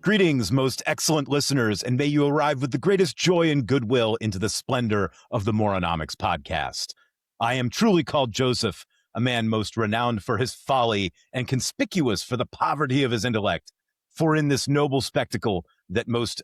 Greetings, most excellent listeners, and may you arrive with the greatest joy and goodwill into the splendor of the Moronomics podcast. I am truly called Joseph, a man most renowned for his folly and conspicuous for the poverty of his intellect. For in this noble spectacle, that most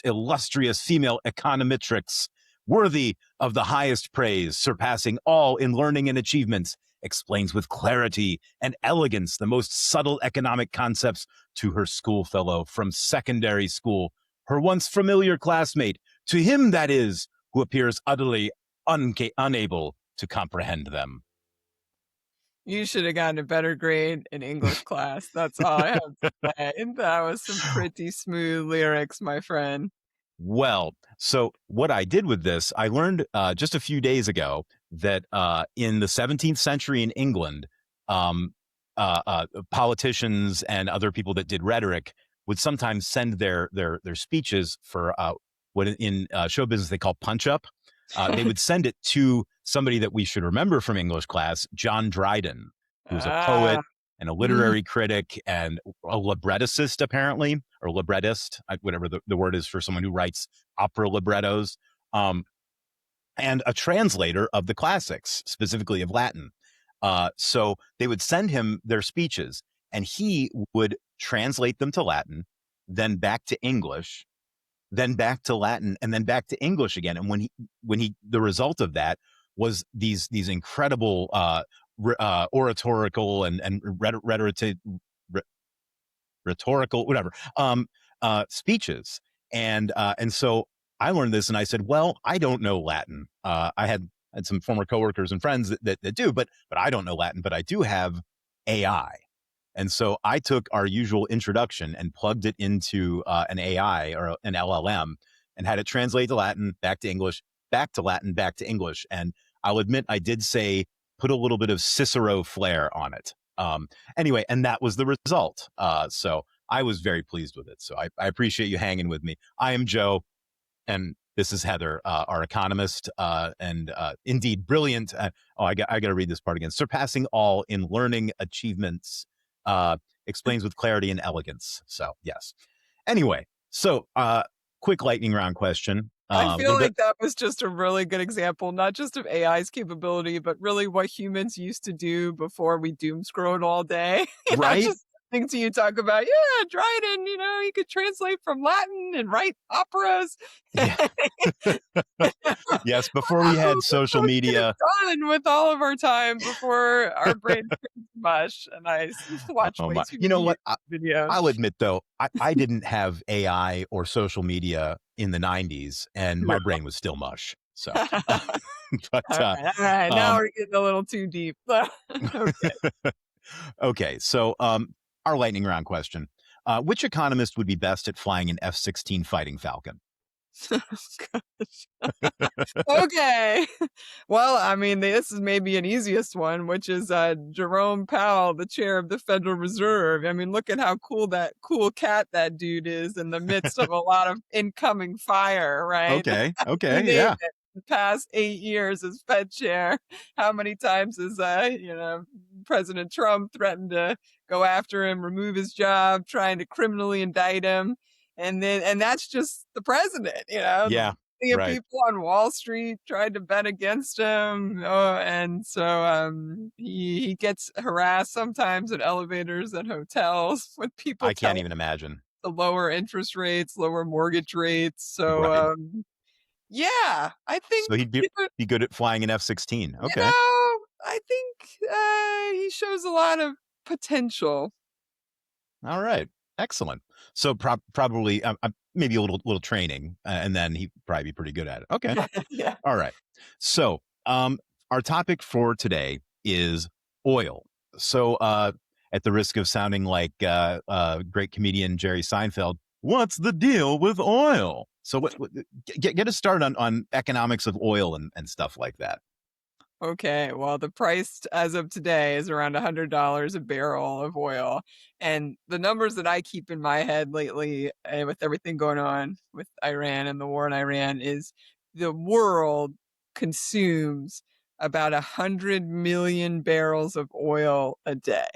illustrious female econometrix, worthy of the highest praise, surpassing all in learning and achievements, explains with clarity and elegance the most subtle economic concepts to her schoolfellow from secondary school, her once familiar classmate, to him, that is, who appears utterly unable to comprehend them. You should have gotten a better grade in English class. That's all I have to say. That was some pretty smooth lyrics, my friend. Well, so what I did with this, I learned just a few days ago that in the 17th century in England, politicians and other people that did rhetoric would sometimes send their speeches for what in show business they call punch up. They would send it to somebody that we should remember from English class, John Dryden, who's a poet and a literary critic and a librettist, apparently, or librettist, whatever the word is for someone who writes opera librettos, and a translator of the classics, specifically of Latin. So they would send him their speeches, and he would translate them to Latin, then back to English, then back to Latin, and then back to English again. And the result of that was these incredible oratorical and rhetorical, whatever, speeches. And so I learned this, and I said, well, I don't know Latin. I had some former coworkers and friends that do, but I don't know Latin, but I do have AI. And so I took our usual introduction and plugged it into an AI or an LLM and had it translate to Latin, back to English, back to Latin, back to English. And I'll admit I did say, put a little bit of Cicero flair on it. Anyway, and that was the result. So I was very pleased with it. So I appreciate you hanging with me. I am Joe, and this is Heather, our economist, and indeed brilliant. I got to read this part again. Surpassing all in learning achievements, explains with clarity and elegance. So yes. Anyway, so quick lightning round question. I feel like that was just a really good example, not just of AI's capability, but really what humans used to do before we doom scrolled all day. Right? Just listening to you talk about, Dryden, he could translate from Latin and write operas. Yeah. Yes, before we had social media. Done with all of our time before our brain turns mush, and I watch way too many videos. I'll admit, though, I didn't have AI or social media in the 90s, and my brain was still mush. So, but, all right. Now we're getting a little too deep. Okay. Okay. So, our lightning round question: which economist would be best at flying an F-16 Fighting Falcon? Okay. Well, I mean, this is maybe an easiest one, which is Jerome Powell, the chair of the Federal Reserve. I mean, look at how cool cat that dude is in the midst of a lot of incoming fire, right? Okay. Yeah. The past 8 years as Fed chair, how many times has President Trump threatened to go after him, remove his job, trying to criminally indict him? And that's just the president, Yeah. Right. People on Wall Street tried to bet against him. And so he gets harassed sometimes at elevators at hotels with people. I can't even imagine. The lower interest rates, lower mortgage rates. So, right. Yeah, I think. So he'd be good at flying an F-16. Okay. I think he shows a lot of potential. All right. Excellent. So probably maybe a little training, and then he'd probably be pretty good at it. Okay. Yeah. All right. So our topic for today is oil. So at the risk of sounding like great comedian Jerry Seinfeld, what's the deal with oil? So get us started on economics of oil and stuff like that. Okay, well, the price as of today is around $100 a barrel of oil. And the numbers that I keep in my head lately, with everything going on with Iran and the war in Iran, is the world consumes about 100 million barrels of oil a day.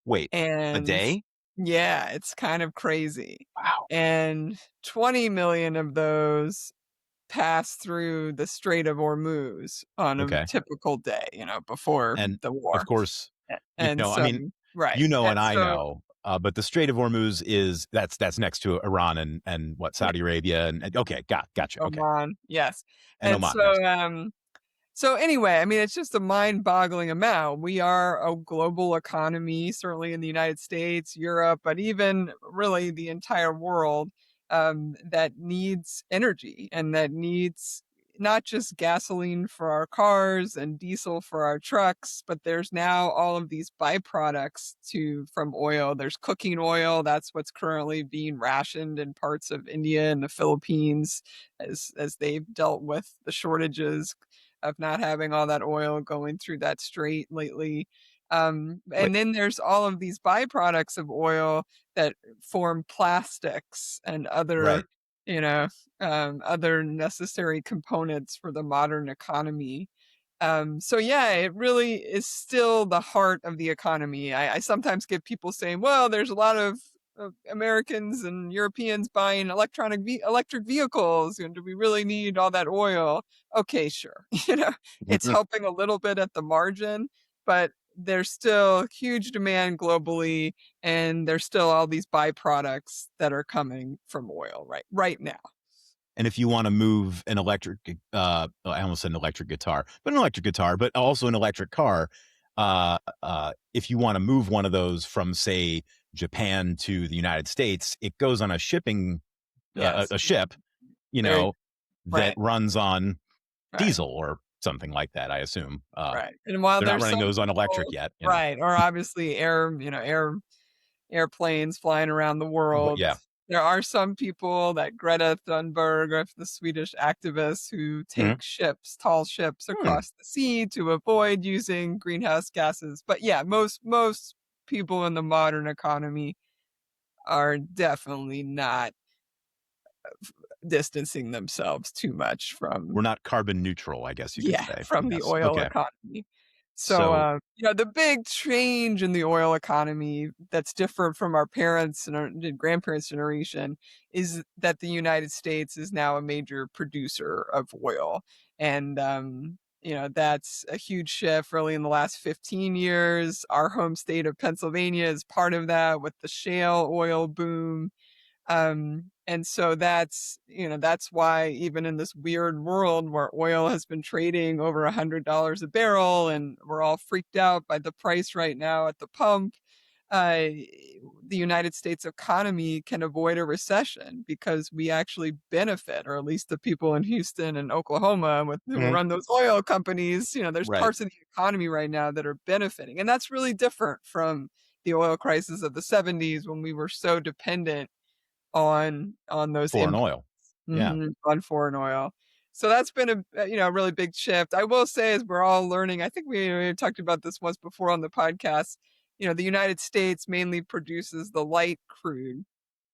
Wait, a day? Yeah, it's kind of crazy. Wow. And 20 million of those pass through the Strait of Hormuz on a Okay. typical day, before And the of war. course, And I so mean, right. And and I so know, but the Strait of Hormuz is that's next to Iran and what, yeah, Saudi Arabia and okay, gotcha. Okay. Oman, yes. And And Oman, yes. so anyway, I mean, it's just a mind-boggling amount. We are a global economy, certainly in the United States, Europe, but even really the entire world, that needs energy and that needs not just gasoline for our cars and diesel for our trucks, but there's now all of these byproducts from oil. There's cooking oil, that's what's currently being rationed in parts of India and the Philippines as they've dealt with the shortages of not having all that oil going through that strait lately. Wait, And then there's all of these byproducts of oil that form plastics and right. you know, other necessary components for the modern economy. So yeah, it really is still the heart of the economy. I sometimes get people saying, "Well, there's a lot of Americans and Europeans buying electric vehicles, and do we really need all that oil?" Okay, sure. It's helping a little bit at the margin, but there's still huge demand globally, and there's still all these byproducts that are coming from oil right now. And if you want to move an I almost said an electric guitar, but an electric guitar, but also an electric car, if you want to move one of those from, say, Japan to the United States, it goes on a Yes. a ship, you Very know, that right, runs on right. diesel or something like that, I assume. Right, and while They're not there's running some those on electric people yet. right, or obviously airplanes flying around the But world, yeah. there are some people, that Greta Thunberg of the Swedish activists, who Mhm. take tall ships Hmm. across the sea to avoid using greenhouse gases, but yeah, most people in the modern economy are definitely not distancing themselves too much We're from not carbon neutral, I guess you could yeah, say. from the Yes. oil Okay. economy. So, So the big change in the oil economy that's different from our parents and our grandparents' generation is that the United States is now a major producer of oil. And, that's a huge shift really in the last 15 years. Our home state of Pennsylvania is part of that with the shale oil boom. And so that's why even in this weird world where oil has been trading over $100 a barrel and we're all freaked out by the price right now at the pump, uh, the United States economy can avoid a recession because we actually benefit, or at least the people in Houston and Oklahoma who mhm, run those oil companies, there's right. parts of the economy right now that are benefiting. And that's really different from the oil crisis of the 70s when we were so dependent on those Foreign imports, oil. Yeah. on foreign oil. So that's been a really big shift. I will say as we're all learning, I think we talked about this once before on the podcast, the United States mainly produces the light crude.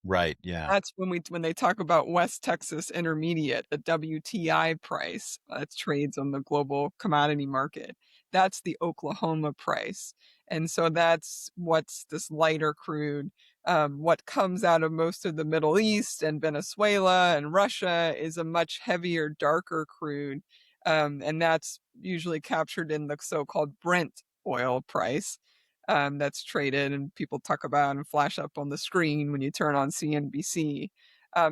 Right. Yeah. That's when they talk about West Texas Intermediate, the WTI price that trades on the global commodity market. That's the Oklahoma price. And so that's what's this lighter crude. What comes out of most of the Middle East and Venezuela and Russia is a much heavier, darker crude. And that's usually captured in the so-called Brent oil price, that's traded and people talk about and flash up on the screen when you turn on CNBC.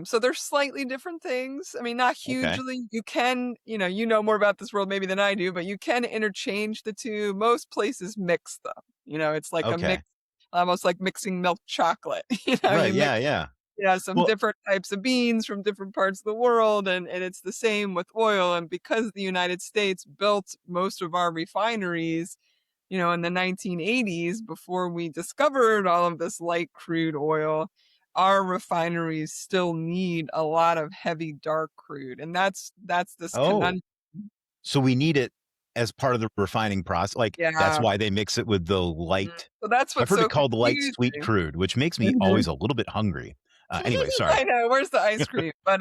So they're slightly different things. I mean, not Okay. hugely. You can, you know more about this world maybe than I do, but you can interchange the two. Most places mix them. It's like a Okay. mix, almost like mixing milk chocolate. Right. You mix Yeah. Yeah. some Well, different types of beans from different parts of the world, and it's the same with oil. And because the United States built most of our refineries in the 1980s, before we discovered all of this light crude oil, our refineries still need a lot of heavy dark crude, and that's this oh, conundrum. so we need it as part of the refining process. Like that's Yeah, why they mix it with the light. so that's I've what's heard so it called light sweet confusing. crude, which makes me Mhm. always a little bit hungry. Anyway, sorry. I know, where's the ice cream? But,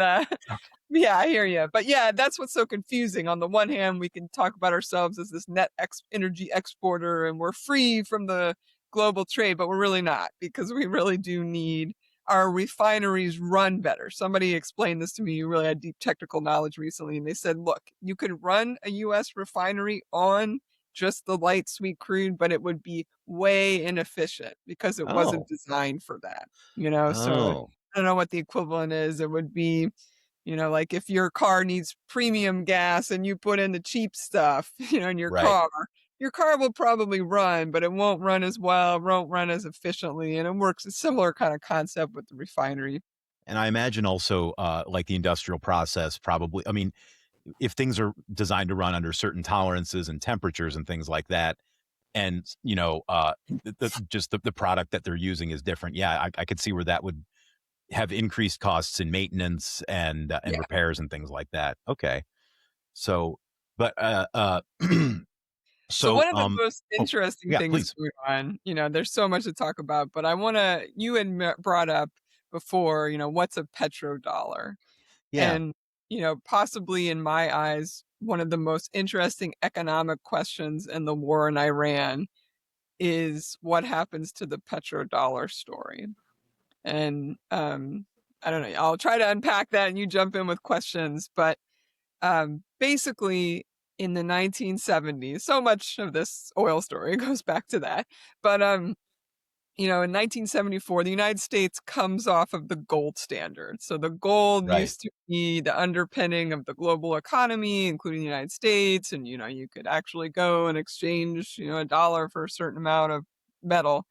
yeah, I hear you. But, yeah, that's what's so confusing. On the one hand, we can talk about ourselves as this net energy exporter, and we're free from the global trade, but we're really not, because we really do need our refineries run better. Somebody explained this to me who really had deep technical knowledge recently, and they said, look, you could run a US refinery on just the light sweet crude, but it would be way inefficient because it wasn't Oh. designed for that, you know? So I Oh. don't know what the equivalent is. It would be, like if your car needs premium gas and you put in the cheap stuff, in Right. your car will probably run, but it won't run as well, won't run as efficiently. And it works a similar kind of concept with the refinery. And I imagine also, like the industrial process probably I mean, if things are designed to run under certain tolerances and temperatures and things like that, and, just the product that they're using is different, yeah, I could see where that would have increased costs in maintenance and Yeah. repairs and things like that. Okay. So, but, So so, one of the most oh, interesting yeah, things please. going on, there's so much to talk about, but you had brought up before, what's a petrodollar? Yeah. And, possibly in my eyes, one of the most interesting economic questions in the war in Iran is what happens to the petrodollar story. And I don't know, I'll try to unpack that and you jump in with questions. But basically, in the 1970s, so much of this oil story goes back to that. But in 1974, the United States comes off of the gold standard. So the gold Right. used to be the underpinning of the global economy, including the United States. And, you could actually go and exchange, a dollar for a certain amount of metal.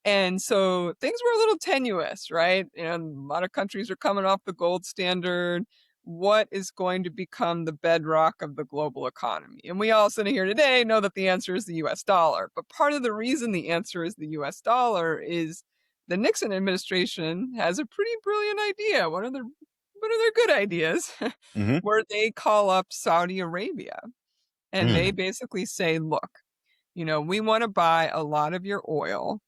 And so things were a little tenuous, right? And a lot of countries are coming off the gold standard. What is going to become the bedrock of the global economy? And we all sitting here today know that the answer is the US dollar. But part of the reason the answer is the US dollar is the Nixon administration has a pretty brilliant idea. One of their good ideas, Mhm. where they call up Saudi Arabia and they Mm. basically say, look, we want to buy a lot of your oil.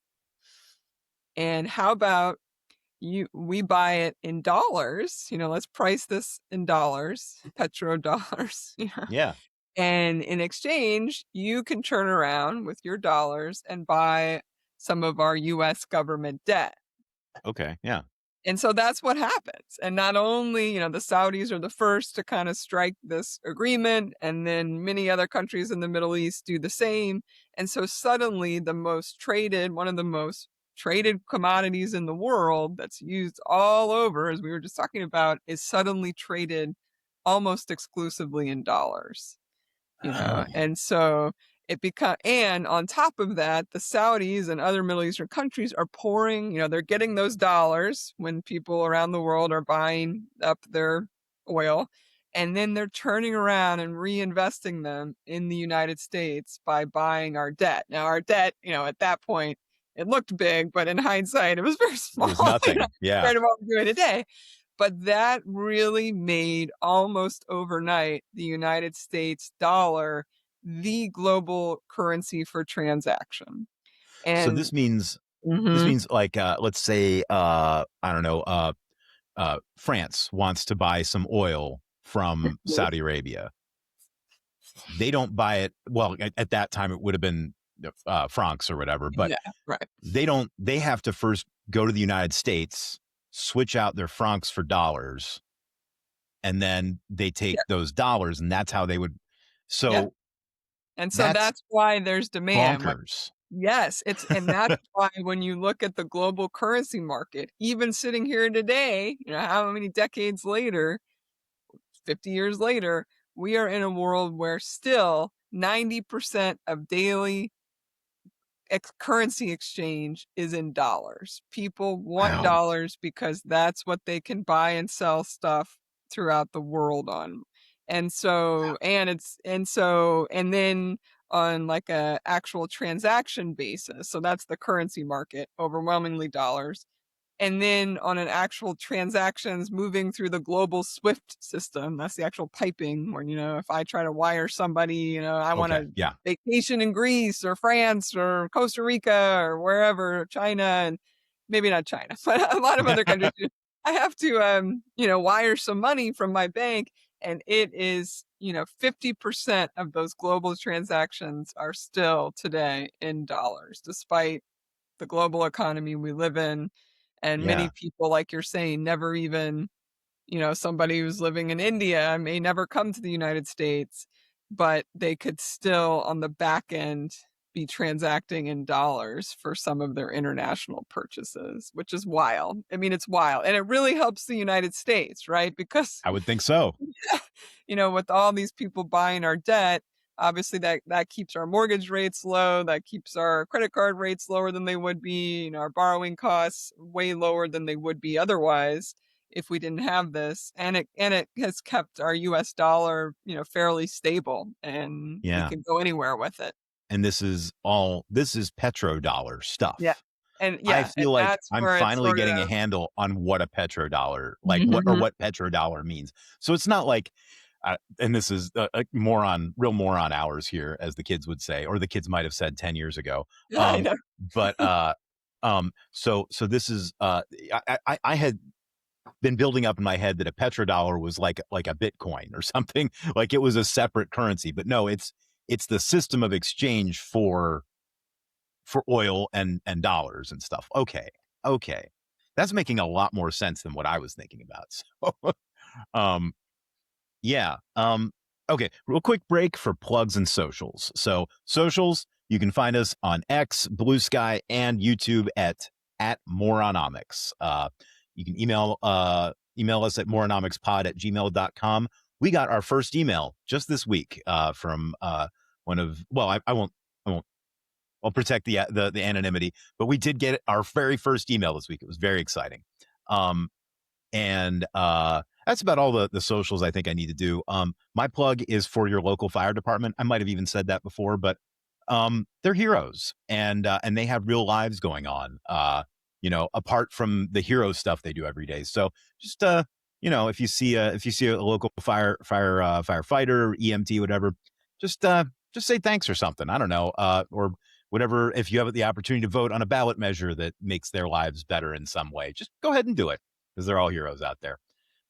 And how about we buy it in dollars, let's price this in dollars, petrodollars. Yeah. Yeah. And in exchange, you can turn around with your dollars and buy some of our US government debt. Okay. Yeah. And so that's what happens. And not only, the Saudis are the first to kind of strike this agreement, and then many other countries in the Middle East do the same. And so suddenly one of the most traded commodities in the world that's used all over, as we were just talking about, is suddenly traded almost exclusively in dollars. Oh. And so and on top of that, the Saudis and other Middle Eastern countries are pouring, they're getting those dollars when people around the world are buying up their oil, and then they're turning around and reinvesting them in the United States by buying our debt. Now our debt, at that point, it looked big, but in hindsight it was very It was small, nothing. Yeah. compared to what we're doing today. But that really made, almost overnight, the United States dollar the global currency for transaction. So And this Mhm. means like, let's say, I don't know, France wants to buy some oil from Saudi Arabia. They don't buy it. Well, at that time, it would have been francs or whatever, but Yeah, right. they have to first go to the United States, switch out their francs for dollars, and then they take Yeah, those dollars, and that's how they would. yeah. So And so that's that's why there's demand. bonkers. Yes, and that's why when you look at the global currency market, even sitting here today, how many decades later, 50 years later, we are in a world where still 90% of daily currency exchange is in dollars. People want Wow. dollars because that's what they can buy and sell stuff throughout the world on. And then on like a actual transaction basis. So that's the currency market, overwhelmingly dollars. And then on an actual transactions moving through the global SWIFT system, that's the actual piping where, if I try to wire somebody, I want Okay. a Yeah. vacation in Greece or France or Costa Rica or wherever, China, and maybe not China, but a lot of other countries. I have to, wire some money from my bank, and it is, 50% of those global transactions are still today in dollars, despite the global economy we live in. And many Yeah, people, like you're saying, never even, somebody who's living in India may never come to the United States, but they could still, on the back end, be transacting in dollars for some of their international purchases, which is wild. I mean, it's wild. And it really helps the United States, right? Because I would think so. with all these people buying our debt, obviously that keeps our mortgage rates low, that keeps our credit card rates lower than they would be, our borrowing costs way lower than they would be otherwise if we didn't have this. And it has kept our US dollar, fairly stable, and we Yeah. can go anywhere with it. And this is petrodollar Yeah. stuff. And I yeah, and feel like that's I'm where it's finally sort getting a of handle on what a petrodollar, like Mhm. what petrodollar means. So it's not like, and this is a real moron hours here, as the kids would say, or the kids might have said 10 years ago. I know. But so this is, I had been building up in my head that a petrodollar was like a Bitcoin or something, like it was a separate currency. But no, it's the system of exchange for oil and dollars and stuff. Okay. Okay. That's making a lot more sense than what I was thinking about. So, um, yeah. Okay. Real quick break for plugs and socials. So socials, you can find us on X, Blue Sky, and YouTube at Moronomics. You can email us at moronomicspod@gmail.com. We got our first email just this week from one of, well, I won't I'll protect the anonymity, but we did get our very first email this week. It was very exciting. Um, and that's about all the socials I think I need to do. My plug is for your local fire department. I might have even said that before, but they're heroes, and they have real lives going on. Apart from the hero stuff they do every day. So just if you see a local firefighter, EMT, whatever, just say thanks or something. I don't know, or whatever. If you have the opportunity to vote on a ballot measure that makes their lives better in some way, just go ahead and do it, because they're all heroes out there.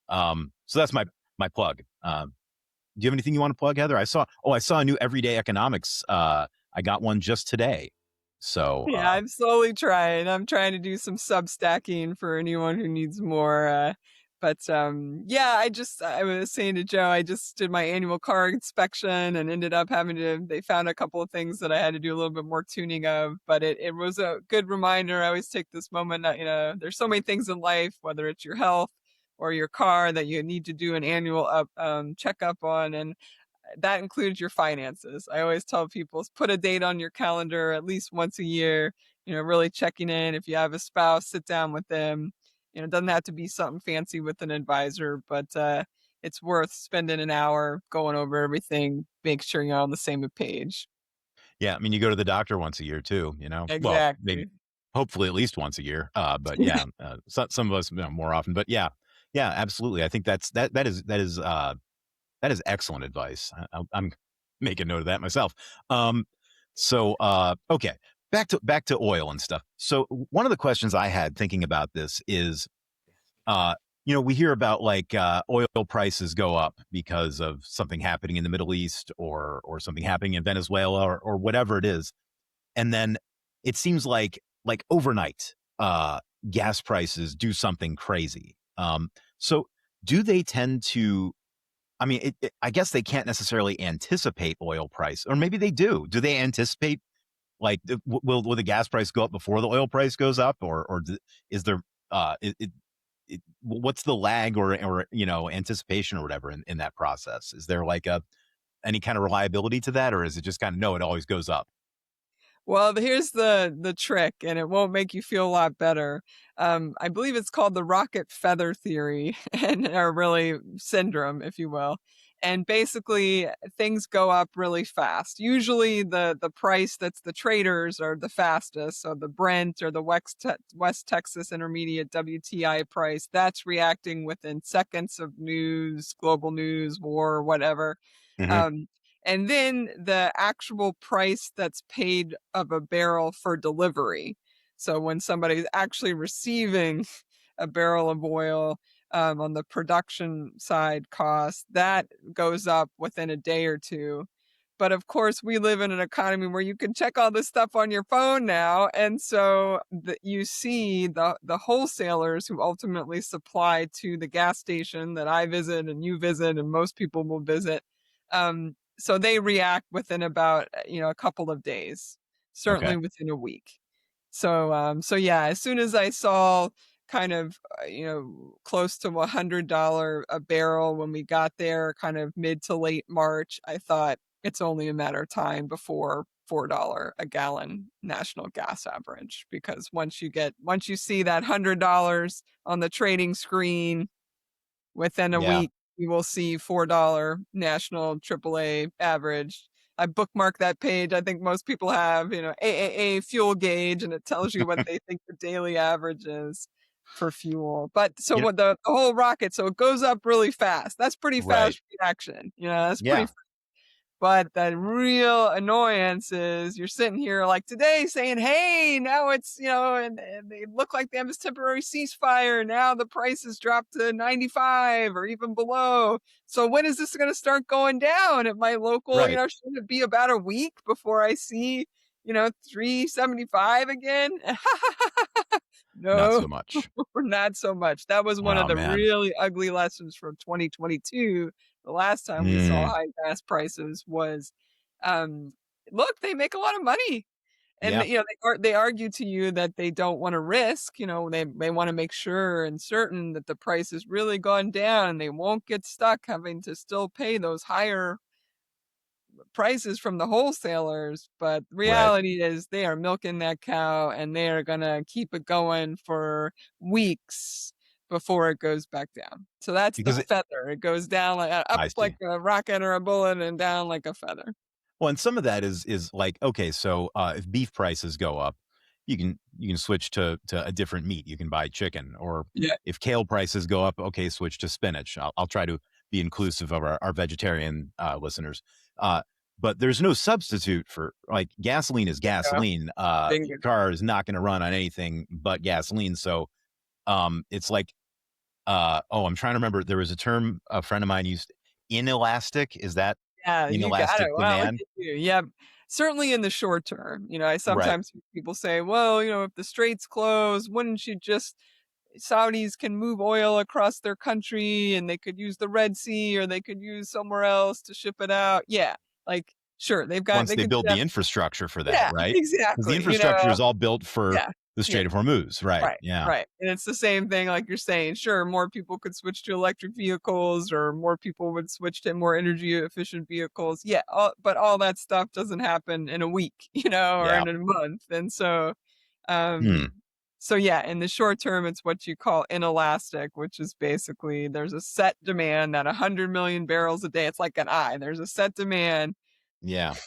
So that's my plug. Do you have anything you want to plug, Heather? I saw a new Everyday Economics. I got one just today. So Yeah, I'm slowly trying. I'm trying to do some substacking for anyone who needs more. Yeah, I was saying to Joe, I just did my annual car inspection and ended up they found a couple of things that I had to do a little bit more tuning of, but it was a good reminder. I always take this moment that, there's so many things in life, whether it's your health or your car, that you need to do an annual checkup on. And that includes your finances. I always tell people, put a date on your calendar at least once a year, really checking in. If you have a spouse, sit down with them. It doesn't have to be something fancy with an advisor, but it's worth spending an hour going over everything, make sure you're on the same page. yeah, I mean, you go to the doctor once a year too. Well, maybe Exactly. hopefully at least once a year. But yeah, some of us more often. But yeah, yeah, absolutely. I think that is excellent advice. I'm making note of that myself. Okay, back to oil and stuff. So one of the questions I had thinking about this is, uh, we hear about like oil prices go up because of something happening in the Middle East, or something happening in Venezuela, or whatever it is, and then it seems like overnight, gas prices do something crazy. So do they tend to, I mean, I guess they can't necessarily anticipate oil price, or maybe they do. Do they anticipate, like, will the gas price go up before the oil price goes up, or is there what's the lag, or anticipation or whatever in that process? Is there like a any kind of reliability to that, or is it just kind of no, it always goes up? Well, here's the trick, and it won't make you feel a lot better. I believe it's called the rocket feather theory, and or really syndrome, if you will. And basically, things go up really fast. Usually, the price that's the traders are the fastest. So the Brent or the West Texas Intermediate WTI price, that's reacting within seconds of news, global news, war, whatever. Hmm. Um, and then the actual price that's paid of a barrel for delivery. So when somebody's actually receiving a barrel of oil, on the production side cost, that goes up within a day or two. But of course, we live in an economy where you can check all this stuff on your phone now, and so you see the wholesalers who ultimately supply to the gas station that I visit and you visit and most people will visit. So they react within about a couple of days, Okay. certainly within a week. So yeah, as soon as I saw kind of close to $100 a barrel when we got there, kind of mid to late March, I thought it's only a matter of time before $4 a gallon national gas average. Because once you see that $100 on the trading screen, within a Yeah. week, you will see $4 national AAA average. I bookmarked that page. I think most people have, AAA fuel gauge, and it tells you what they think the daily average is for fuel. But so You know, what the whole rocket, so it goes up really fast. That's pretty right. fast reaction. That's pretty. Yeah. But the real annoyance is you're sitting here like today saying, hey, now it's, and they look like they have this temporary ceasefire. Now the price has dropped to 95 or even below. So when is this going to start going down at my local, Right. shouldn't it be about a week before I see, 375 again? Not No, so much. not so much. That was one of Oh the man. really ugly lessons from 2022. The last time we saw Mm, high gas prices was, um, look, they make a lot of money. And, yeah. they argue to you that they don't wanna risk, they wanna make sure and certain that the price has really gone down and they won't get stuck having to still pay those higher prices from the wholesalers, but Right. reality is they are milking that cow and they are gonna keep it going for weeks before it goes back down. So that's the Because feather. It goes down like up I like see. a rocket or a bullet and down like a feather. Well, and some of that is like, okay, so if beef prices go up, you can switch to a different meat. You can buy chicken, or Yeah. if kale prices go up, okay, switch to spinach. I'll try to be inclusive of our vegetarian listeners. Uh, but there's no substitute for, like, gasoline is Yeah. gasoline. Bingo. Your car is not going to run on anything but gasoline. So it's like, oh, I'm trying to remember. There was a term a friend of mine used. Inelastic. Is that Yeah, you got it. inelastic Wow, look demand? at you. Yeah, certainly in the short term. I Right. sometimes hear people say, well, if the straits close, wouldn't you just Saudis can move oil across their country and they could use the Red Sea or they could use somewhere else to ship it out. Yeah. Like, sure, Once they they can do build that. the infrastructure for that, Yeah, right? Because the exactly. infrastructure is all built for Yeah. the Yeah. Strait of Hormuz, right, Right, yeah. right, and it's the same thing like you're saying, sure, more people could switch to electric vehicles or more people would switch to more energy efficient vehicles, yeah, but all that stuff doesn't happen in a week, or Yeah. in a month, and so, um Hmm. so yeah, in the short term, it's what you call inelastic, which is basically there's a set demand at 100,000,000 barrels a day, it's like an eye, there's a set demand, Yeah.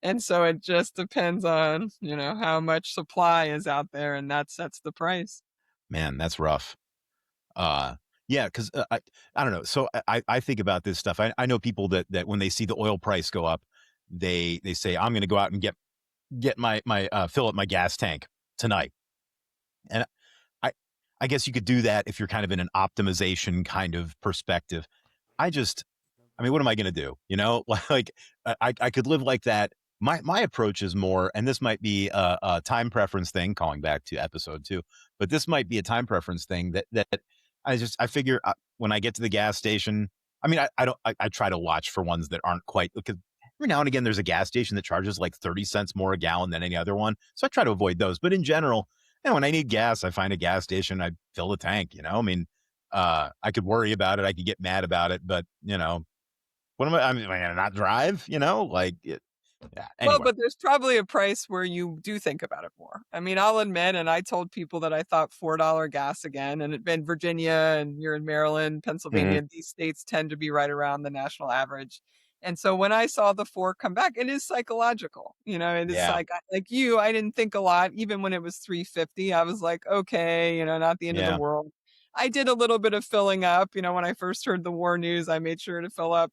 and so it just depends on, how much supply is out there, and that sets the price. Man, that's rough. Uh, yeah, 'cause, I don't know, so I think about this stuff. I know people that when they see the oil price go up, they say, "I'm gonna go out and get my fill up my gas tank tonight." And I I guess you could do that if you're kind of in an optimization kind of perspective. I mean, what am I gonna do? You know? Like, I could live like that. My approach is more, and this might be a time preference thing, calling back to episode 2, but this might be a time preference thing that I figure, when I get to the gas station, I mean, I don't I try to watch for ones that aren't quite, because every now and again, there's a gas station that charges like 30 cents more a gallon than any other one, so I try to avoid those, but in general, when I need gas, I find a gas station, I fill the tank, you know? I mean, I could worry about it, I could get mad about it, but, what am am I gonna not drive, Like, yeah, Well, anyway. but there's probably a price where you do think about it more. I mean, I'll admit, and I told people that I thought $4 gas again, and in Virginia and you're in Maryland, Mhm. Pennsylvania, these states tend to be right around the national average. And so when I saw the 4 come back, it is psychological. It is Yeah, like you, I didn't think a lot. Even when it was 350, I was like, okay, not the end of the yeah, world. I did a little bit of filling up. When I first heard the war news, I made sure to fill up,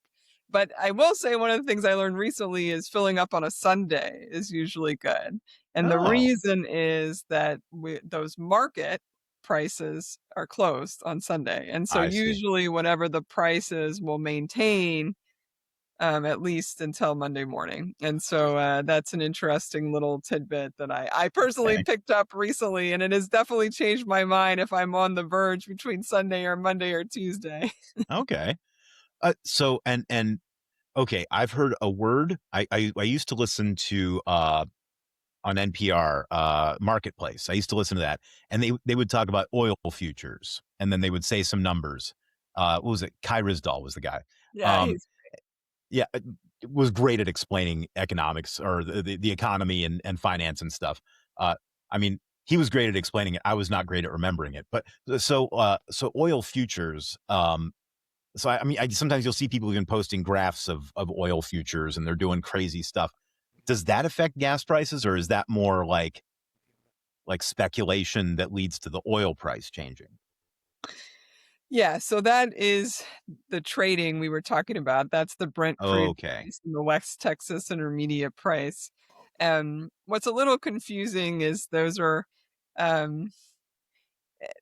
but I will say one of the things I learned recently is filling up on a Sunday is usually good. And the oh, reason is that those market prices are closed on Sunday. And so I see. usually whatever the price is will maintain at least until Monday morning. And so that's an interesting little tidbit that I personally Okay. picked up recently, and it has definitely changed my mind if I'm on the verge between Sunday or Monday or Tuesday. Okay. So okay, I've heard a word. I used to listen to on NPR Marketplace. I used to listen to that, and they would talk about oil futures, and then they would say some numbers. What was it? Kai Rizdal was the guy. Yeah, Um, he's yeah, was great at explaining economics or the economy and finance and stuff. I mean, he was great at explaining it. I was not great at remembering it. But so oil futures. So I mean, sometimes you'll see people even posting graphs of oil futures, and they're doing crazy stuff. Does that affect gas prices, or is that more like speculation that leads to the oil price changing? Yeah, so that is the trading we were talking about. That's the Brent crude Okay, price and the West Texas Intermediate price. What's a little confusing is um,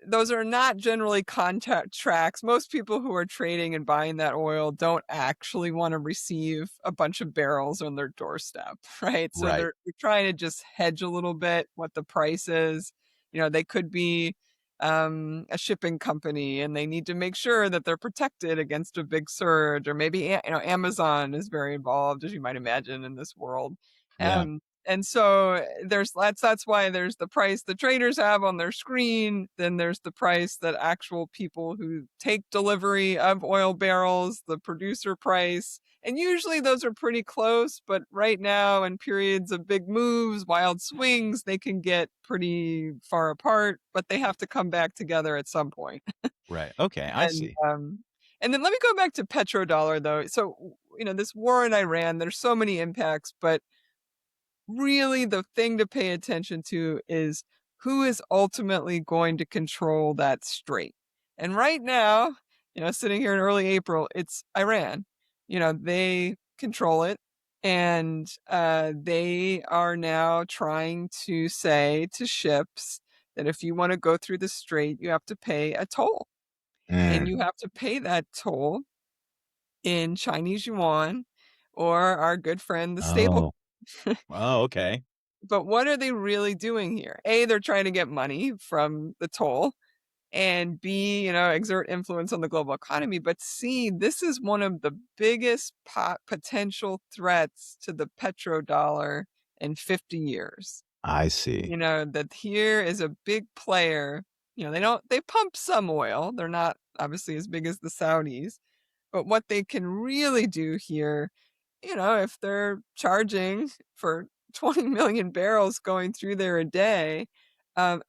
those are not generally contact tracks. Most people who are trading and buying that oil don't actually want to receive a bunch of barrels on their doorstep, right? So right, they're trying to just hedge a little bit what the price is. You know, they could be a shipping company and they need to make sure that they're protected against a big surge, or maybe you know Amazon is very involved, as you might imagine, in this world. yeah, And so that's why there's the price the traders have on their screen, then there's the price that actual people who take delivery of oil barrels, the producer price. And usually those are pretty close, but right now in periods of big moves, wild swings, they can get pretty far apart, but they have to come back together at some point. right. Okay, I And see. and then let me go back to petrodollar though. So you know, this war in Iran, there's so many impacts, but really the thing to pay attention to is who is ultimately going to control that strait. And right now, you know, sitting here in early April, it's Iran. You know, they control it. And they are now trying to say to ships that if you want to go through the strait, you have to pay a toll. And Mm. you have to pay that toll in Chinese yuan or our good friend, the stable. Oh, oh, okay. But what are they really doing here? A, they're trying to get money from the toll, and B, you know, exert influence on the global economy. But C, this is one of the biggest potential threats to the petrodollar in 50 years. I see. You know, that here is a big player. You know, they pump some oil. They're not obviously as big as the Saudis, but what they can really do here, you know, if they're charging for 20 million barrels going through there a day,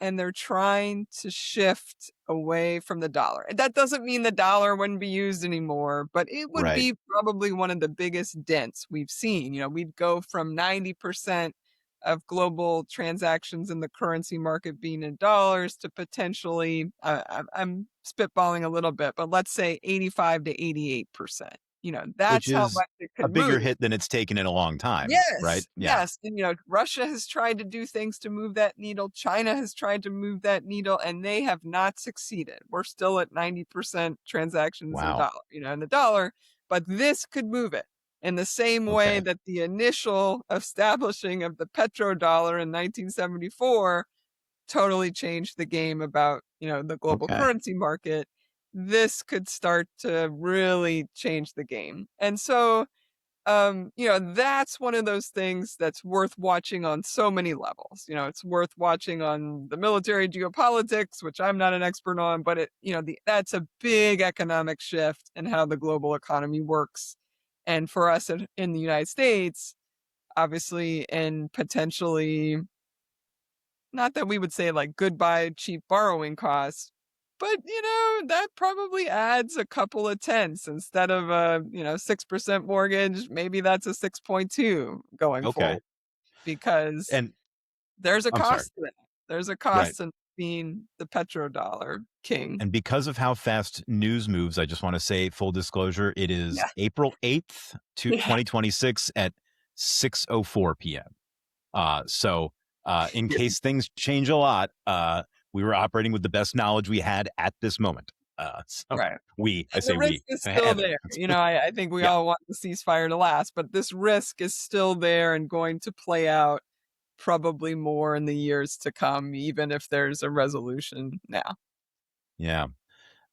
and they're trying to shift away from the dollar. And that doesn't mean the dollar wouldn't be used anymore, but it would Right. be probably one of the biggest dents we've seen. You know, we'd go from 90% of global transactions in the currency market being in dollars to potentially, I'm spitballing a little bit, but let's say 85 to 88%. You know, Which that's how is much it a could bigger move. hit than it's taken in a long time, right? Yes, Yeah. yes, and, you know, Russia has tried to do things to move that needle, China has tried to move that needle, and they have not succeeded. We're still at 90% transactions in Wow. dollar, you know, in the dollar, but this could move it in the same way Okay. that the initial establishing of the petrodollar in 1974 totally changed the game about, you know, the global Okay. currency market. This could start to really change the game. And so you know, that's one of those things that's worth watching on so many levels. You know, it's worth watching on the military geopolitics, which I'm not an expert on, but it, you know, that's a big economic shift in how the global economy works. And for us in the United States, obviously, and potentially, not that we would say like goodbye cheap borrowing costs, but you know, that probably adds a couple of tenths instead of a, you know, 6% mortgage, maybe that's a 6.2 going Okay. forward because And there's a I'm sorry. cost to that. There's a Right. cost in being the petrodollar king. And because of how fast news moves, I just want to say full disclosure, it is Yeah. April 8th to Yeah. 2026 at 6:04 p.m. In Yeah. case things change a lot, we were operating with the best knowledge we had at this moment. So Right. I And the say risk we, is still Evan. there. You know, I think we Yeah. all want the ceasefire to last, but this risk is still there and going to play out probably more in the years to come, even if there's a resolution now. Yeah.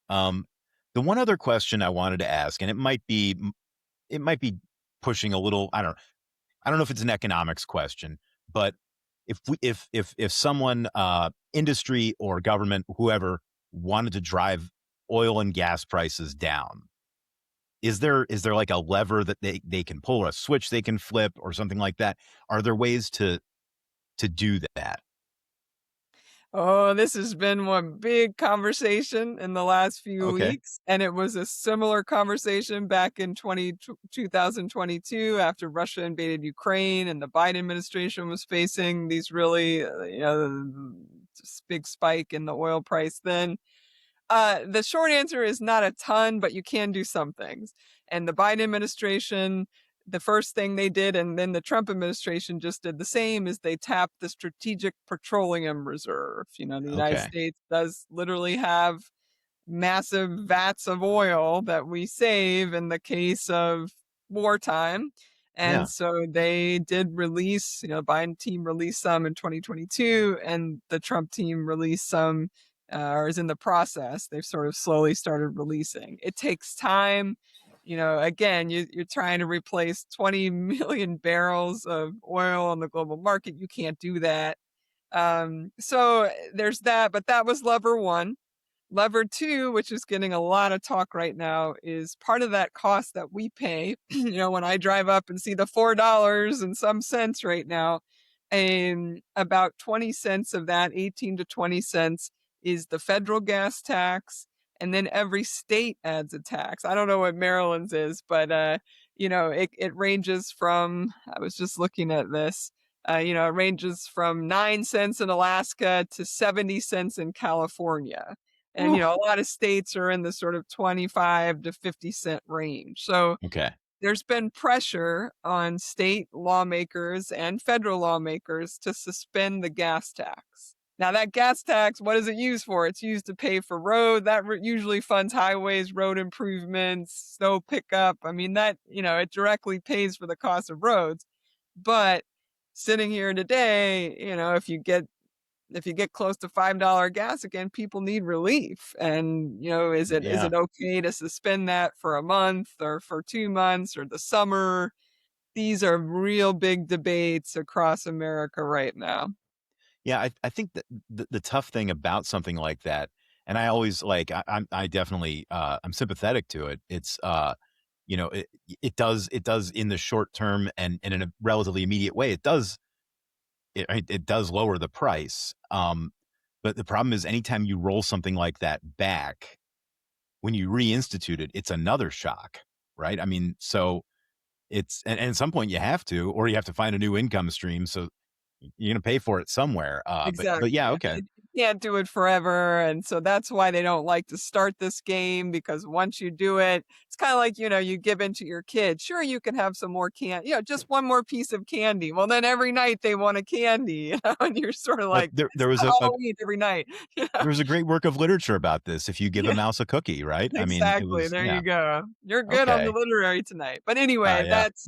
Um, the one other question I wanted to ask, and it might be pushing a little, I don't know if it's an economics question, but if someone, industry or government, whoever, wanted to drive oil and gas prices down, is there like a lever that they can pull, or a switch they can flip, or something like that? Are there ways to do that? Oh, this has been one big conversation in the last few Okay. weeks, and it was a similar conversation back in 2022 after Russia invaded Ukraine and the Biden administration was facing these really, big spike in the oil price then. The short answer is not a ton, but you can do some things. And the Biden administration, the first thing they did, and then the Trump administration just did the same, is they tapped the Strategic Petroleum Reserve. You know, the United Okay. States does literally have massive vats of oil that we save in the case of wartime. And Yeah. so they did release, you know, Biden team released some in 2022, and the Trump team released some, or is in the process. They've sort of slowly started releasing. It takes time. You know, again, you're trying to replace 20 million barrels of oil on the global market. You can't do that. So there's that, but that was lever one. Lever 2, which is getting a lot of talk right now, is part of that cost that we pay. You know, when I drive up and see the $4 and some cents right now, and about 20 cents of that, 18 to 20 cents, is the federal gas tax. And then every state adds a tax. I don't know what Maryland's is, but it ranges from, I was just looking at this, it ranges from 9 cents in Alaska to 70 cents in California. And, Woo. you know, a lot of states are in the sort of 25 to 50 cent range. So Okay. there's been pressure on state lawmakers and federal lawmakers to suspend the gas tax. Now, that gas tax, what is it used for? It's used to pay for road. That usually funds highways, road improvements, snow pickup. I mean, that, it directly pays for the cost of roads. But sitting here today, if you get close to $5 gas again, people need relief. And, is Yeah. it okay to suspend that for a month or for 2 months or the summer? These are real big debates across America right now. Yeah, I think that the tough thing about something like that, and I always like, I definitely, I'm sympathetic to it. It's, it it does in the short term, and in a relatively immediate way, it does lower the price. But the problem is, anytime you roll something like that back, when you reinstitute it, it's another shock, right? I mean, so and at some point you have to, or you have to find a new income stream. So you're gonna pay for it somewhere. But yeah, Exactly. okay. You can't do it forever, and so that's why they don't like to start this game, because once you do it, it's kinda like, you give in to your kid. Sure, you can have some more just one more piece of candy. Well, then every night they want a candy, and you're sort of But like, there "It's was Halloween every night." there was a great work of literature about this. If you give a Yeah. mouse a cookie, right? I mean, it Exactly, was, there yeah. you go. You're good on the Okay. literary tonight. But anyway, Yeah. that's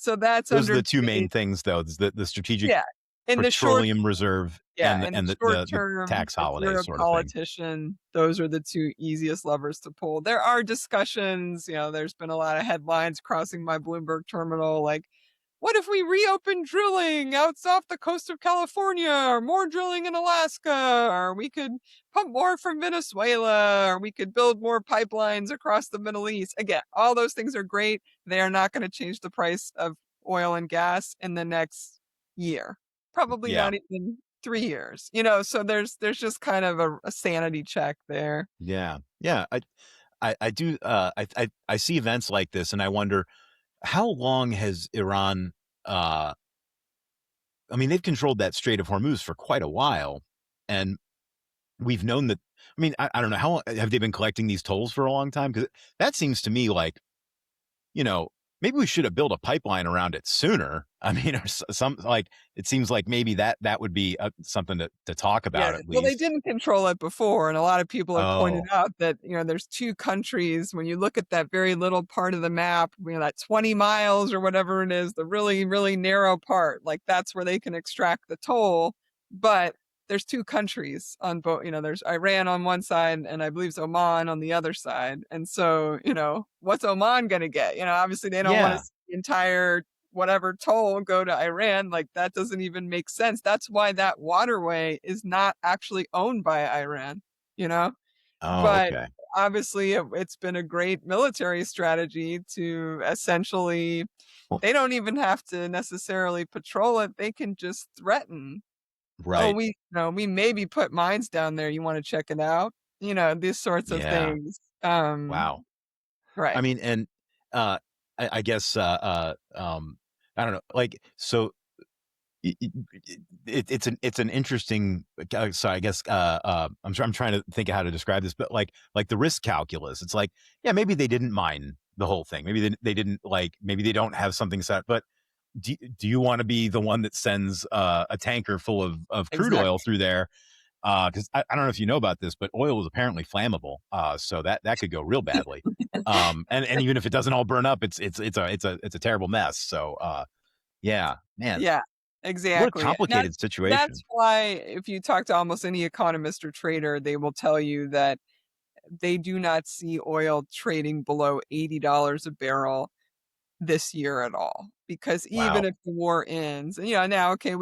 Those are under the 2 main debate. things, though, is the Strategic Yeah. In the short Petroleum Reserve, Yeah, and in the short the term, tax if holiday you're a sort of thing. politician, those are the 2 easiest levers to pull. There are discussions, there's been a lot of headlines crossing my Bloomberg terminal, like, "What if we reopen drilling off the coast of California, or more drilling in Alaska, or we could pump more from Venezuela, or we could build more pipelines across the Middle East." Again, all those things are great. They are not gonna change the price of oil and gas in the next year. Probably Yeah. not even 3 years, so there's just kind of a sanity check there. Yeah. Yeah. I do, I see events like this, and I wonder, how long has Iran, uh I mean, they've controlled that Strait of Hormuz for quite a while, and we've known that. I mean, I don't know, how long have they been collecting these tolls for? A long time? Because that seems to me like, you know maybe we should have built a pipeline around it sooner. I mean, or some like it seems like maybe that would be something to talk Yeah, about at well, they least. didn't control it before, and a lot of people have pointed Oh, out that, there's 2 countries, when you look at that very little part of the map, that 20 miles or whatever it is, the really, really narrow part, like, that's where they can extract the toll, but there's 2 countries on both. There's Iran on one side, and I believe it's Oman on the other side, and so, what's Oman gonna get? Obviously, they don't wanna yeah. see the entire whatever toll go to Iran, like, that doesn't even make sense. That's why that waterway is not actually owned by Iran, you know? Oh, But okay. obviously, it's been a great military strategy to essentially Well, they don't even have to necessarily patrol it, they can just threaten, "Oh, right. we maybe put mines down there, you wanna check it out?" These sorts of Yeah. things. Wow. I Right. mean, and uh, I guess I don't know. Like, so it's an interesting. So I guess I'm trying to think of how to describe this, but like the risk calculus. It's like, yeah, maybe they didn't mine the whole thing. Maybe they didn't like. Maybe they don't have something set. But do you want to be the one that sends a tanker full of crude oil Exactly. through there? Because I don't know if you know about this, but oil is apparently flammable, so that could go real badly. And even if it doesn't all burn up, it's a terrible mess. So yeah, man, Yeah, what a exactly, and complicated that's situation. why if you talk to almost any economist or trader, they will tell you that they do not see oil trading below $80 a barrel this year at all, because even Wow, if the war ends, and, now, okay,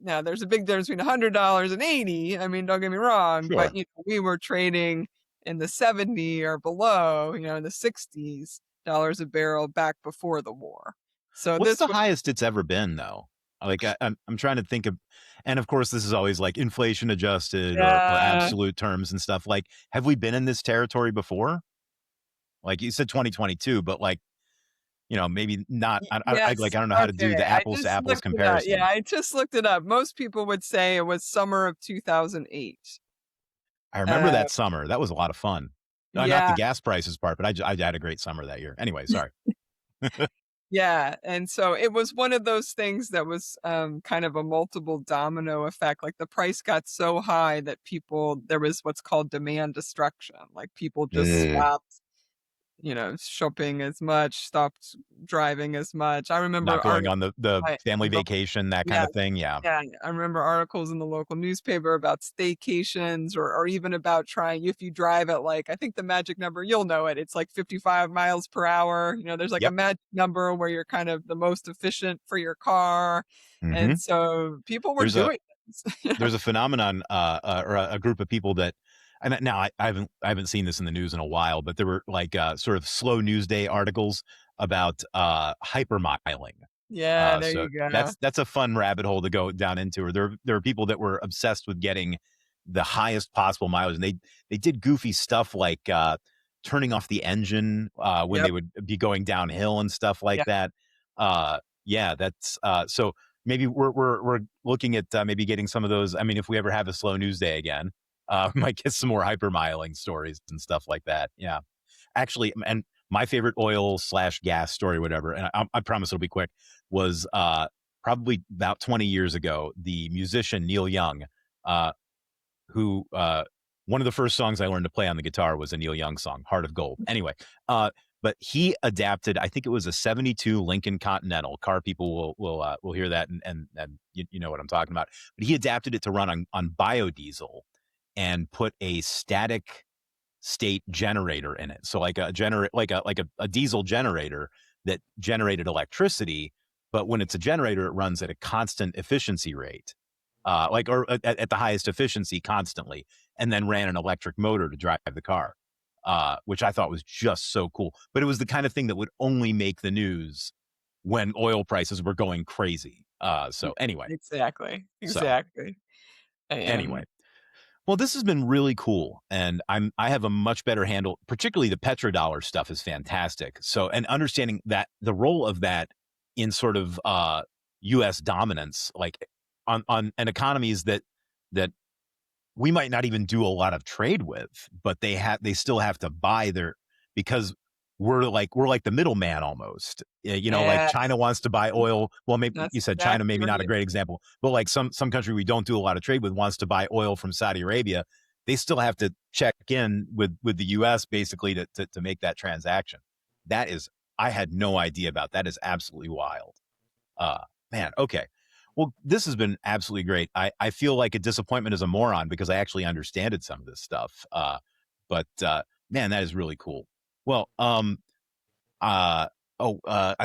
now there's a big difference between $100 and 80, I mean, don't get me wrong, but, sure. we were trading in the 70 or below, in the 60s dollars a barrel back before the war. So What's this the was highest it's ever been though? Like I'm trying to think of, and of course this is always like inflation adjusted or yeah. absolute terms and stuff. Like, have we been in this territory before? Like you said, 2022, but like maybe not. Yes, I don't know how to do okay, the I apples to just apples looked it up. Yeah, comparison. I just looked it up. Most people would say it was summer of 2008. I remember Uh, that summer. That was a lot of fun. Not the yeah, gas prices part, but I had a great summer that year. Anyway, sorry. yeah, and so it was one of those things that was, kind of a multiple domino effect, like, the price got so high that there was what's called demand destruction, like, people just Mm. stopped, shopping as much, stopped driving as much. I remember Not going on the right, family vacation, that kind yeah. of thing. Yeah. Yeah, I remember articles in the local newspaper about staycations or even about trying if you drive at, like, I think the magic number, you'll know it, it's like 55 miles per hour, there's like a Yep. magic number where you're kind of the most efficient for your car, hmm and so people were There's a doing this. there's a phenomenon or a group of people that and now I haven't seen this in the news in a while, but there were like sort of slow news day articles about hypermiling. Yeah, there So you go. that's a fun rabbit hole to go down into. Or there are people that were obsessed with getting the highest possible mileage, and they did goofy stuff like turning off the engine when they Yep, would be going downhill and stuff like yeah. that. Yeah, that's so maybe we're looking at maybe getting some of those. I mean, if we ever have a slow news day again, we might get some more hypermiling stories and stuff like that. Yeah, actually, and my favorite oil slash gas story, whatever, and I promise it'll be quick, was probably about 20 years ago. The musician Neil Young, uh, who one of the first songs I learned to play on the guitar was a Neil Young song, "Heart of Gold." Anyway, but he adapted. I think it was a '72 Lincoln Continental. Car people will hear that and you know what I'm talking about. But he adapted it to run on biodiesel and put a static state generator in it. So like a a diesel generator that generated electricity, but when it's a generator, it runs at a constant efficiency rate, at the highest efficiency constantly, and then ran an electric motor to drive the car, which I thought was just so cool. But it was the kind of thing that would only make the news when oil prices were going crazy. Yeah, So anyway, exactly, so exactly, anyway, and well, this has been really cool, and I have a much better handle. Particularly the petrodollar stuff is fantastic. So, and understanding that the role of that in sort of U.S. dominance, like on and economies that we might not even do a lot of trade with, but they still have to buy their because we're like the middleman almost. You know, like China Yes, wants to buy oil. Well, maybe that's you said China, exactly maybe not a right. great example, but like some country we don't do a lot of trade with wants to buy oil from Saudi Arabia. They still have to check in with the U.S. basically to make that transaction. That is, I had no idea about that. Is absolutely wild. Uh, Man, okay. Well, this has been absolutely great. I feel like a disappointment as a moron because I actually understood some of this stuff. But Man, that is really cool. Well, I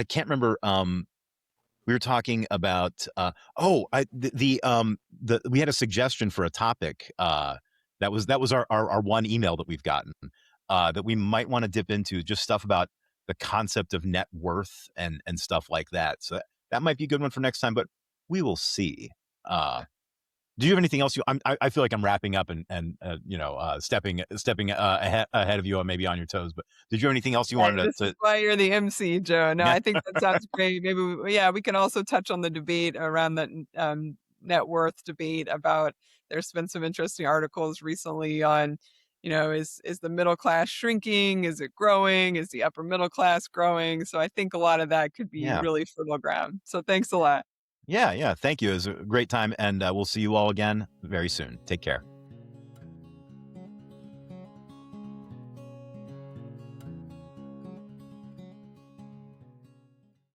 can't remember. We were talking about. We had a suggestion for a topic. That was our one email that we've gotten that we might want to dip into, just stuff about the concept of net worth and stuff like that. So that might be a good one for next time, but we will see. Uh, do you have anything else? I feel like I'm wrapping up and stepping ahead of you, maybe on your toes. But did you have anything else you Hey, wanted this is to? why you're the MC, Joe. No, Yeah, I think that sounds great. Maybe yeah, we can also touch on the debate around that net worth debate about there's been some interesting articles recently on, is the middle class shrinking? Is it growing? Is the upper middle class growing? So I think a lot of that could be yeah, really fertile ground. So thanks a lot. yeah. Thank you. It was a great time, and we'll see you all again very soon. Take care.